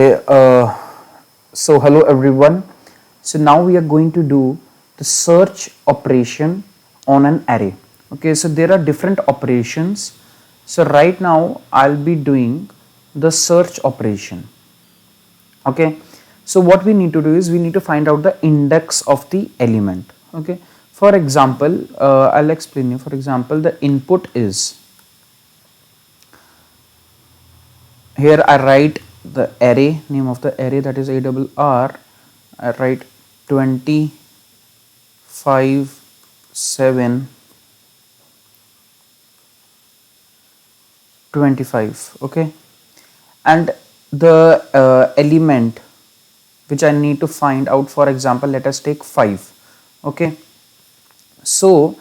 Uh, so hello everyone. So now we are going to do the search operation on an array. Okay, so there are different operations. So right now I'll be doing the search operation. Okay, so what we need to do is we need to find out the index of the element. Okay, for example, I'll explain you. For example, the input is, here I write the array, name of the array, that is ARR. I write 25 7 25. Okay, and the element which I need to find out, for example, let us take 5. Okay, so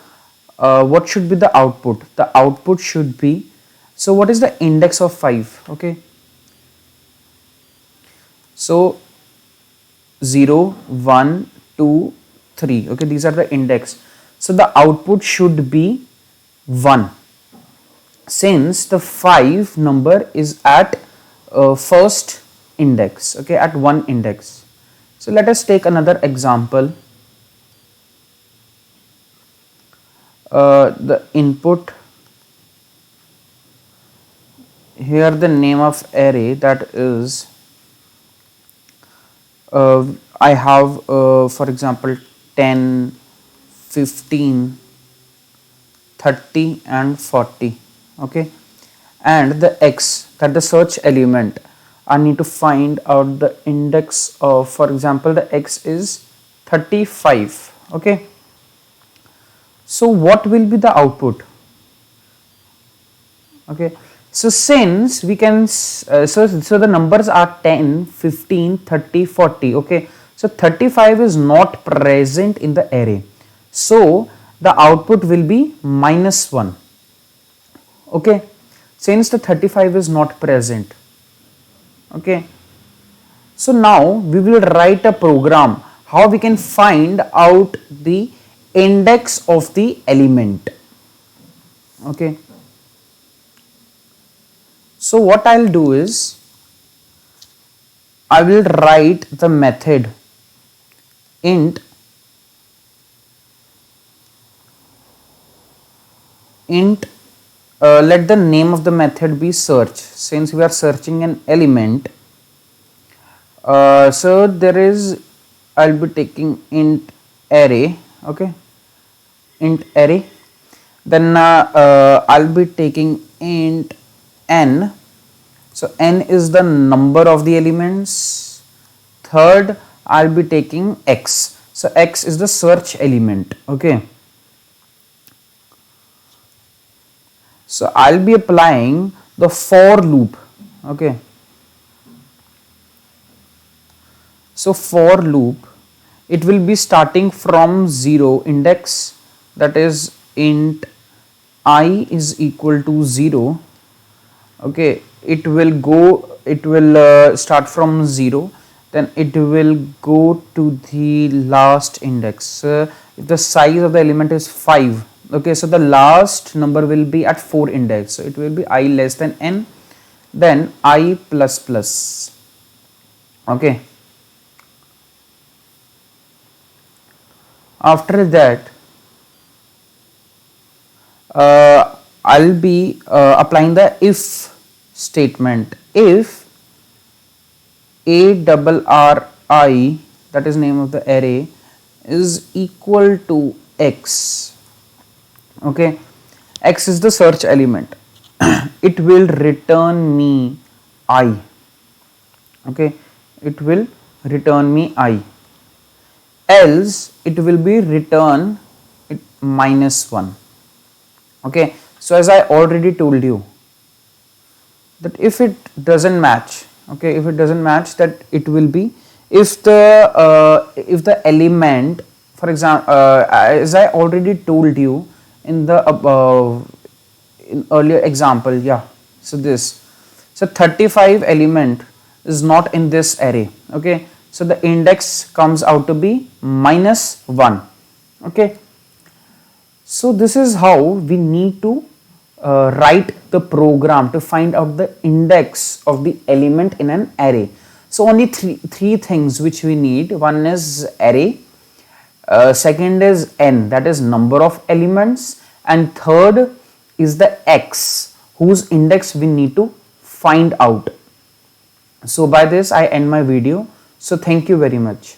what should be the output? The output should be, so what is the index of 5? Okay, so 0 1 2 3. Okay, these are the index, so the output should be 1, since the 5 number is at first index. Okay, at one index. So let us take another example. The input, here the name of array, that is I have for example 10 15 30 and 40. Okay, and the x, that the search element, I need to find out the index of, for example, the x is 35. Okay, so what will be the output? Okay, so since we can so the numbers are 10 15 30 40. Okay, so 35 is not present in the array, so the output will be -1. Okay, since the 35 is not present. Okay, so now we will write a program how we can find out the index of the element. Okay, so what I'll do is I will write the method int let the name of the method be search, since we are searching an element. So there is, I'll be taking int array. Okay, int array, then I'll be taking int n. So n is the number of the elements. Third, I'll be taking x. So x is the search element. Okay, so I'll be applying the for loop. Okay, so for loop, it will be starting from 0 index, that is int I is equal to 0. Okay, it will start from 0, then it will go to the last index. If the size of the element is 5. Okay, so the last number will be at 4 index, so it will be I less than n, then I plus plus. Okay, after that I'll be applying the if statement. If ARRI, that is name of the array, is equal to x. Okay, x is the search element, it will return me I. Okay, it will return me I, else it will be return it -1. Okay, so as I already told you that if it doesn't match, okay, if it doesn't match, that it will be, if the element, for example, as I already told you in the in earlier example, yeah, so this, so 35 element is not in this array. Okay, so the index comes out to be -1. Okay, so this is how we need to write the program to find out the index of the element in an array. So only three things which we need. One is array, second is n, that is number of elements, and third is the x whose index we need to find out. So by this I end my video. So thank you very much.